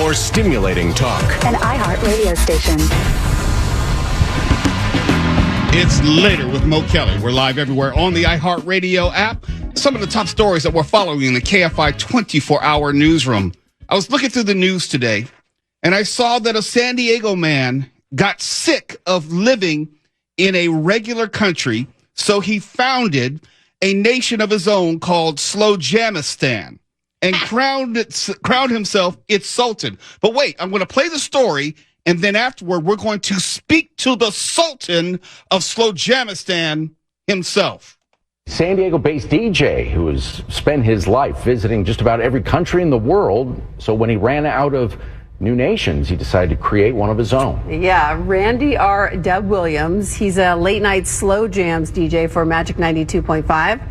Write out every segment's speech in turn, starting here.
more stimulating talk. An iHeart radio station. It's Later with Mo Kelly. We're live everywhere on the iHeart Radio app. Some of the top stories that we're following in the KFI 24-hour newsroom. I was looking through the news today, and I saw that a San Diego man got sick of living in a regular country, so he founded a nation of his own called Slowjamastan and crowned himself its Sultan. But wait, I'm going to play the story, and then afterward, we're going to speak to the Sultan of Slowjamastan himself. San Diego-based DJ who has spent his life visiting just about every country in the world. So when he ran out of new nations, he decided to create one of his own. Yeah, Randy R. Deb Williams. He's a late-night slow jams DJ for Magic 92.5.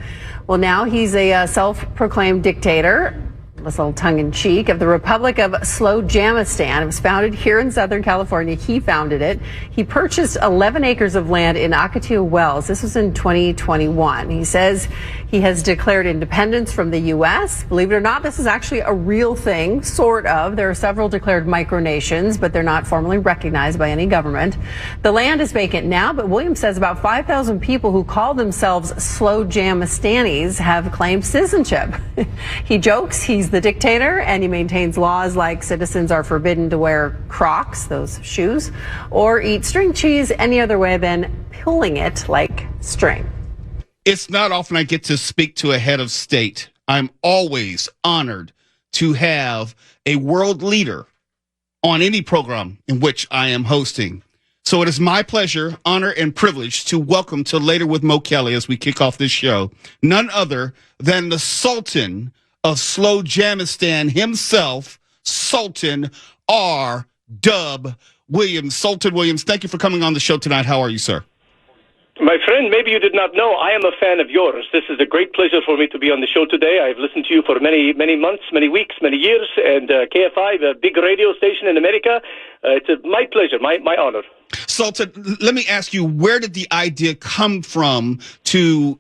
Well, now he's a self-proclaimed dictator, this little tongue-in-cheek, of the Republic of Slowjamastan. It was founded here in Southern California. He founded it. He purchased 11 acres of land in Akatua Wells. This was in 2021. He says he has declared independence from the U.S. Believe it or not, this is actually a real thing, sort of. There are several declared micronations, but they're not formally recognized by any government. The land is vacant now, but Williams says about 5,000 people who call themselves Slowjamastanis have claimed citizenship. He jokes he's the dictator, and he maintains laws like citizens are forbidden to wear Crocs, those shoes, or eat string cheese any other way than pulling it like string. It's not often I get to speak to a head of state. I'm always honored to have a world leader on any program in which I am hosting. So it is my pleasure, honor, and privilege to welcome to Later with Mo Kelly as we kick off this show, none other than the Sultan of Slowjamastan himself, Sultan R. Dub Williams. Sultan Williams, thank you for coming on the show tonight. How are you, sir? My friend, maybe you did not know, I am a fan of yours. This is a great pleasure for me to be on the show today. I've listened to you for many months, many weeks, many years, and KFI, the big radio station in America, it's my pleasure, my honor. Sultan, let me ask you, where did the idea come from to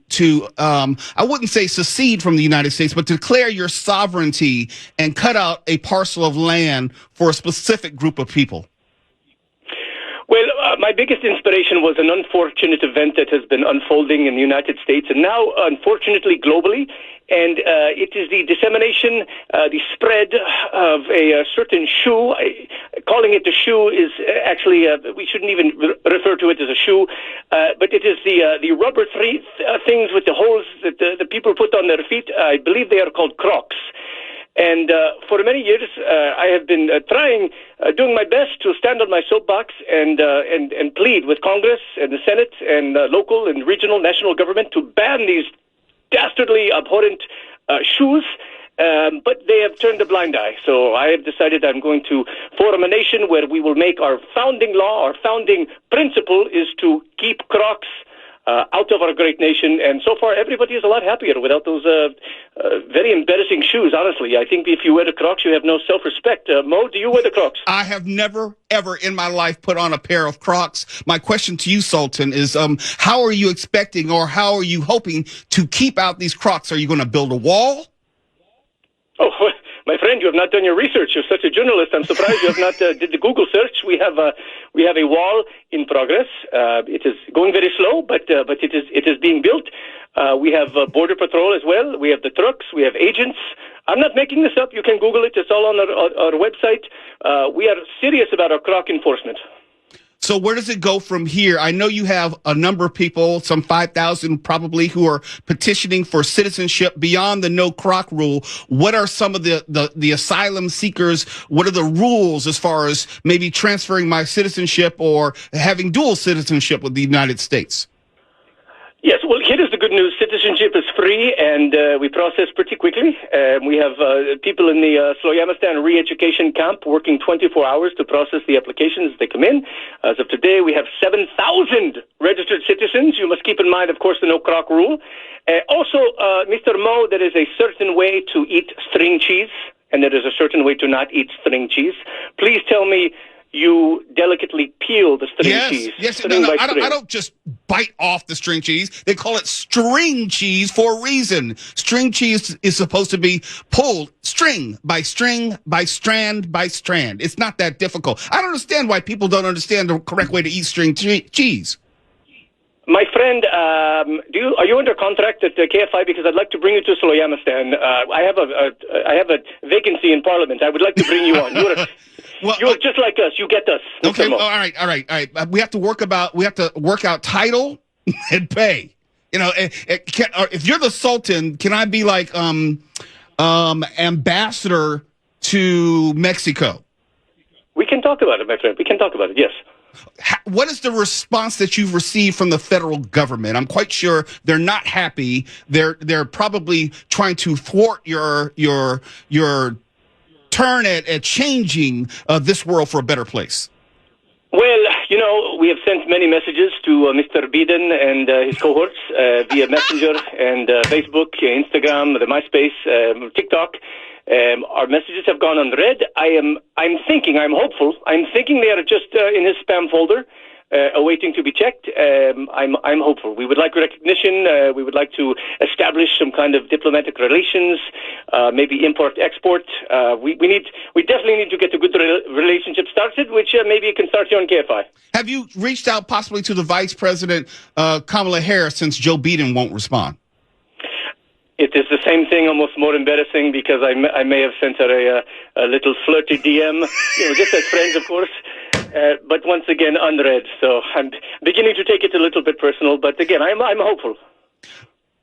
I wouldn't say secede from the United States, but declare your sovereignty and cut out a parcel of land for a specific group of people? Well, my biggest inspiration was an unfortunate event that has been unfolding in the United States and now, unfortunately, globally. And it is the dissemination, the spread of a certain shoe. Calling it a shoe is actually, we shouldn't even refer to it as a shoe, but it is the rubber things with the holes that the people put on their feet. I believe they are called Crocs. And for many years, I have been doing my best to stand on my soapbox and plead with Congress and the Senate and local and regional national government to ban these dastardly, abhorrent shoes. But they have turned a blind eye. So I have decided I'm going to form a nation where we will make our founding law, our founding principle is to keep Crocs out of our great nation, and so far everybody is a lot happier without those very embarrassing shoes, honestly. I think if you wear the Crocs, you have no self-respect. Mo, do you wear the Crocs? I have never, ever in my life put on a pair of Crocs. My question to you, Sultan, is how are you expecting or how are you hoping to keep out these Crocs? Are you going to build a wall? Oh, my friend, you have not done your research. You're such a journalist. I'm surprised you have not did the Google search. We have a wall in progress. It is going very slow, but it is being built. We have Border Patrol as well. We have the trucks. We have agents. I'm not making this up. You can Google it. It's all on our website. We are serious about our Croc enforcement. So where does it go from here? I know you have a number of people, some 5,000 probably, who are petitioning for citizenship beyond the no Croc rule. What are some of the asylum seekers? What are the rules as far as maybe transferring my citizenship or having dual citizenship with the United States? Yes, well, here is the good news. Citizenship is free, and we process pretty quickly. We have people in the Slowjamastan re-education camp working 24 hours to process the applications as they come in. As of today, we have 7,000 registered citizens. You must keep in mind, of course, the no-croc rule. Also, Mr. Mo, there is a certain way to eat string cheese, and there is a certain way to not eat string cheese. Please tell me you delicately peel the string cheese. Yes, String by string. I don't just bite off the string cheese. They call it string cheese for a reason. String cheese is supposed to be pulled string by string, by strand by strand. It's not that difficult. I don't understand why people don't understand the correct way to eat string cheese. My friend, are you under contract at KFI? Because I'd like to bring you to Slowjamastan. I have a vacancy in Parliament. I would like to bring you on. You're just like us. You get us. Okay. All right. We have to work out title and pay. You know, if you're the Sultan, can I be like ambassador to Mexico? We can talk about it, my friend. We can talk about it. Yes. What is the response that you've received from the federal government? I'm quite sure they're not happy. They're probably trying to thwart your turn at changing this world for a better place. Well, you know, we have sent many messages to Mr. Biden and his cohorts via Messenger and Facebook, Instagram, the MySpace, TikTok. Our messages have gone unread. I'm hopeful. I'm thinking they are just in his spam folder, awaiting to be checked. I'm hopeful. We would like recognition. We would like to establish some kind of diplomatic relations, maybe import-export. We definitely need to get a good relationship started, which maybe it can start here on KFI. Have you reached out possibly to the Vice President, Kamala Harris, since Joe Biden won't respond? It is the same thing, almost more embarrassing, because I may have sent her a little flirty DM, just as friends, of course, but once again, unread. So I'm beginning to take it a little bit personal, but again, I'm hopeful.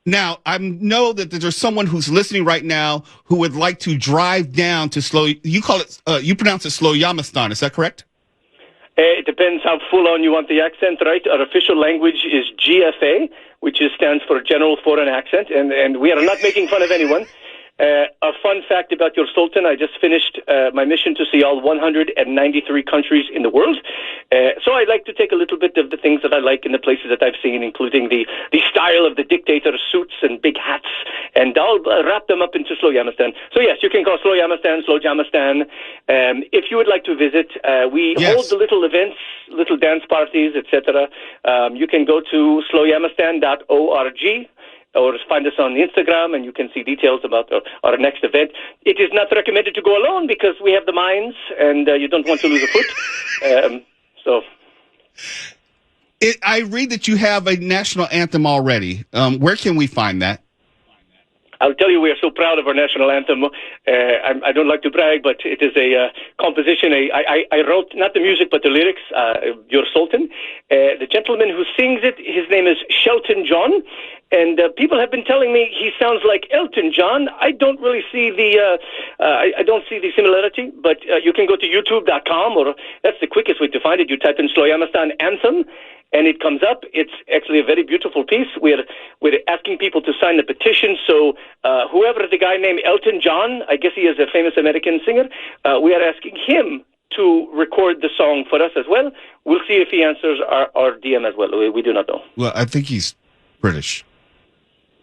Now, I know that there's someone who's listening right now who would like to drive down to you pronounce it Slowjamastan, is that correct? It depends how full-on you want the accent, right? Our official language is GFA, which stands for General Foreign Accent, and we are not making fun of anyone. A fun fact about your Sultan, I just finished my mission to see all 193 countries in the world. So I like to take a little bit of the things that I like in the places that I've seen, including the style of the dictator suits and big hats, and I'll wrap them up into Slowjamastan. So yes, you can call Slowjamastan. If you would like to visit, we hold the little events, little dance parties, etc. You can go to slowjamastan.org. or find us on Instagram, and you can see details about our next event. It is not recommended to go alone because we have the mines, and you don't want to lose a foot. I read that you have a national anthem already. Where can we find that? I'll tell you, we are so proud of our national anthem. I don't like to brag, but it is a composition. I wrote not the music, but the lyrics, Your Sultan. The gentleman who sings it, his name is Shelton John. And people have been telling me he sounds like Elton John. I don't really see I don't see the similarity, but you can go to youtube.com, or that's the quickest way to find it. You type in Slowjamastan Anthem, and it comes up. It's actually a very beautiful piece. We're asking people to sign the petition. So whoever the guy named Elton John, I guess he is a famous American singer, we are asking him to record the song for us as well. We'll see if he answers our DM as well. We do not know. Well, I think he's British,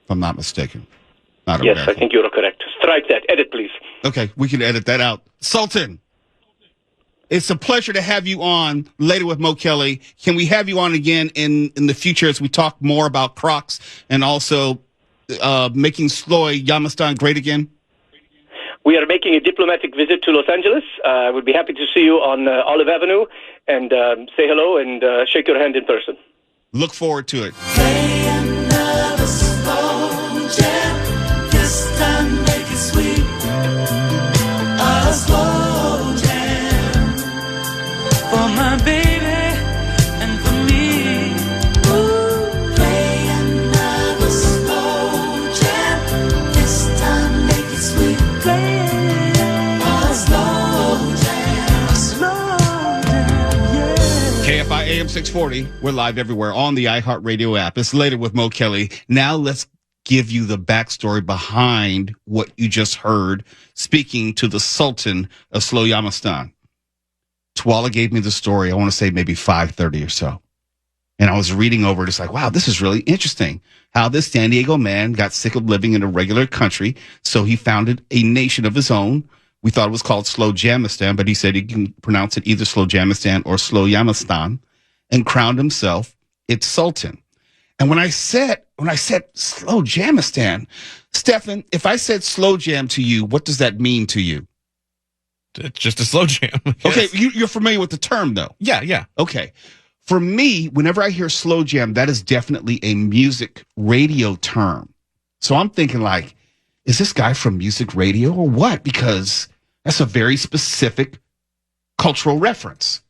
if I'm not mistaken. Not yes, American. I think you're correct. Strike that. Edit, please. Okay, we can edit that out. Sultan, it's a pleasure to have you on later with Mo Kelly. Can we have you on again in the future as we talk more about Crocs and also making Slowjamastan great again? We are making a diplomatic visit to Los Angeles. I would be happy to see you on Olive Avenue and say hello and shake your hand in person. Look forward to it. Play another slow jam. This time make it sweet. A slow jam for my baby and for me. Ooh. Play another slow jam. This time make it sweet. Play a slow jam. A slow jam, yeah. KFI AM640. We're live everywhere on the iHeartRadio app. It's later with Mo Kelly. Now let's give you the backstory behind what you just heard speaking to the Sultan of Slowjamastan. Twala gave me the story, I want to say maybe 5:30 or so. And I was reading over it. It's like, wow, this is really interesting. How this San Diego man got sick of living in a regular country. So he founded a nation of his own We thought it was called Slowjamastan, but he said he can pronounce it either Slowjamastan or Slowjamastan, and crowned himself its Sultan. And when I said Slowjamastan, Stefan, if I said slow jam to you, what does that mean to you? It's just a slow jam. Yes. Okay, you're familiar with the term, though. Yeah. Okay. For me, whenever I hear slow jam, that is definitely a music radio term. So I'm thinking like, is this guy from music radio or what? Because that's a very specific cultural reference.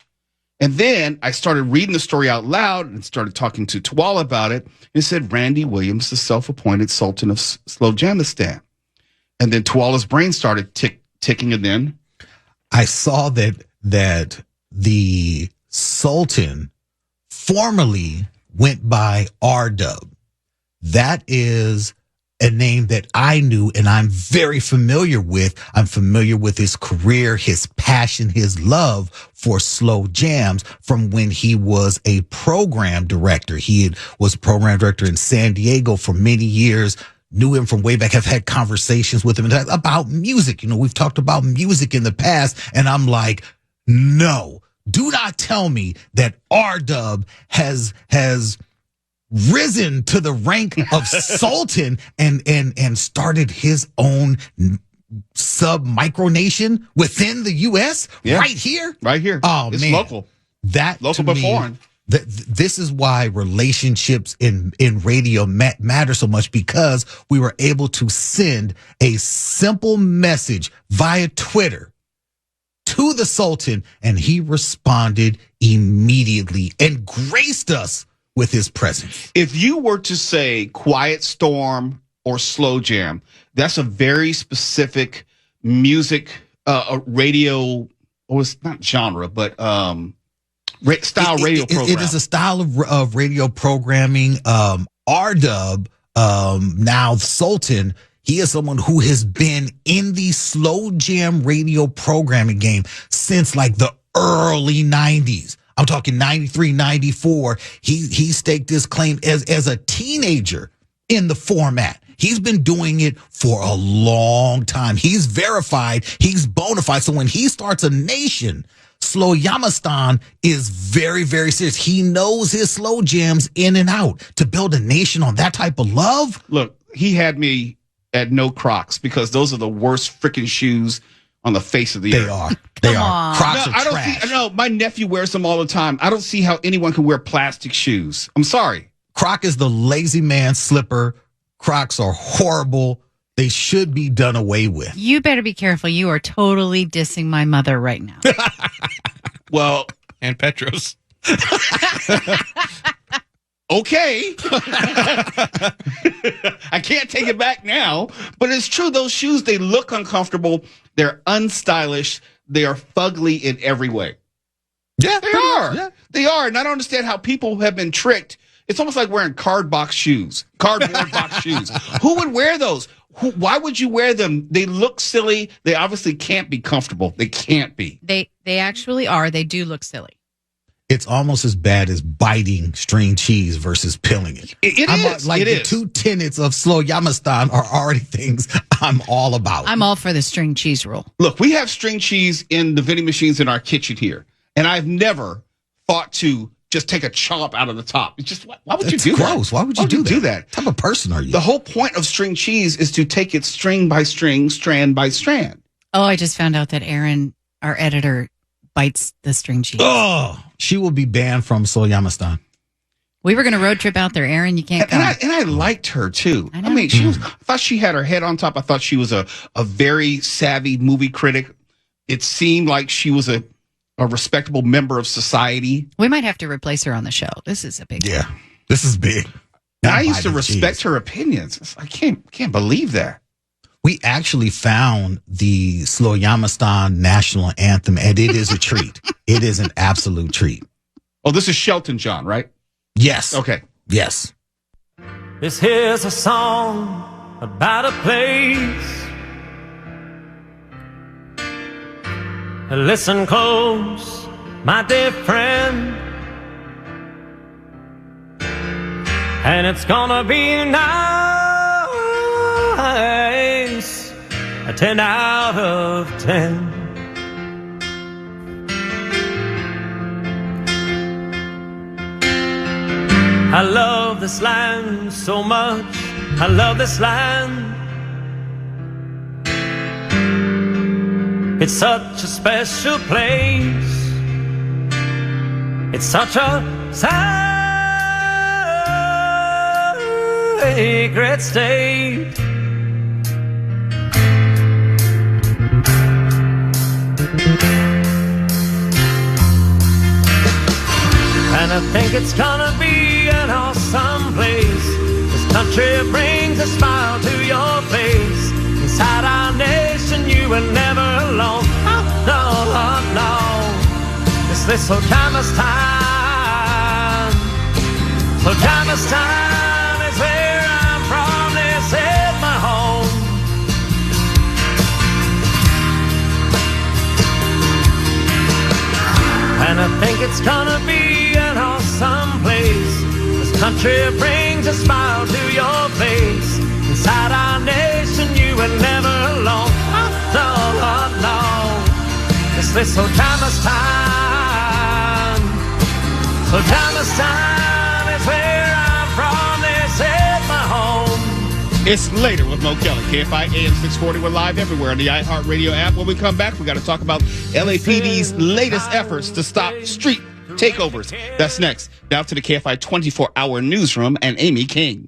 And then I started reading the story out loud and started talking to Tuwal about it. It said Randy Williams, the self-appointed Sultan of Slowjamastan. And then Tuwala's brain started ticking, and then I saw that the Sultan formerly went by R-Dub. That is a name that I knew and I'm very familiar with. I'm familiar with his career, his passion, his love for slow jams from when he was a program director. He was program director in San Diego for many years. Knew him from way back, have had conversations with him about music. You know, we've talked about music in the past, and I'm like, no, do not tell me that R-Dub has risen to the rank of Sultan and started his own sub-micronation within the U.S. right here? Right here. Oh, it's man. local. That, local to but me, foreign. This is why relationships in radio matter so much, because we were able to send a simple message via Twitter to the Sultan, and he responded immediately and graced us with his presence. If you were to say Quiet Storm or Slow Jam, that's a very specific music, radio, or it's not genre, but style radio program. It is a style of radio programming. R-Dub, now Sultan, he is someone who has been in the slow jam radio programming game since like the early 90s. I'm talking 93, 94. He staked his claim as a teenager in the format. He's been doing it for a long time. He's verified. He's bona fide. So when he starts a nation, Slowjamastan is very, very serious. He knows his slow jams in and out. To build a nation on that type of love. Look, he had me at no Crocs because those are the worst freaking shoes on the face of the earth. They are. Crocs are I don't trash. see. No, my nephew wears them all the time. I don't see how anyone can wear plastic shoes. I'm sorry. Croc is the lazy man slipper. Crocs are horrible. They should be done away with. You better be careful. You are totally dissing my mother right now. Well, And Petros. okay. I can't take it back now, but it's true. Those shoes, they look uncomfortable. They're unstylish. They are fugly in every way. Yeah, They are. Yeah. They are. And I don't understand how people have been tricked. It's almost like wearing cardboard box shoes. Who would wear those? Why would you wear them? They look silly. They obviously can't be comfortable. They can't be. They actually are. They do look silly. It's almost as bad as biting string cheese versus peeling it. It is. Like It the is. two tenets of Slowjamastan are already things I'm all about. I'm all for the string cheese rule. Look, we have string cheese in the vending machines in our kitchen here, and I've never thought to just take a chomp out of the top. It's just, why would you It's do gross. that? Why would you do that? What type of person are you? The whole point of string cheese is to take it string by string, strand by strand. Oh, I just found out that Aaron, our editor, bites the string cheese. Oh, she will be banned from Slowjamastan. We were going to road trip out there, Aaron. You can't And come. I liked her too. I know. I mean, I thought she had her head on top. I thought she was a very savvy movie critic. It seemed like she was a respectable member of society. We might have to replace her on the show. This is a big Yeah, this is big. And Not I used to biting respect cheese. her opinions. I can't believe that. We actually found the Slowjamastan national anthem, and it is a treat. It is an absolute treat. Oh, this is Shelton John, right? Yes. Okay. Yes. This here's a song about a place. Listen close, my dear friend, and it's gonna be nice a 10 out of 10. I love this land so much. I love this land. It's such a special place. It's such a sacred state. And I think it's gonna be an awesome place. This country brings a smile to your face. Inside our nation, you were never alone. Oh, no, oh, no. This Slowjamastan. Slowjamastan is where I'm from. This is my home. And I think it's gonna be an awesome place. This country brings a smile to your face. Inside our nation, you were never alone. Oh, no, oh, no. This Suljamastan. Suljamastan is where I'm from. This is my home. It's Later with Mo Kelly. KFI AM640. We're live everywhere on the iHeartRadio app. When we come back, we got to talk about LAPD's latest efforts to stop street takeovers. That's next. Now to the KFI 24-hour newsroom and Amy King.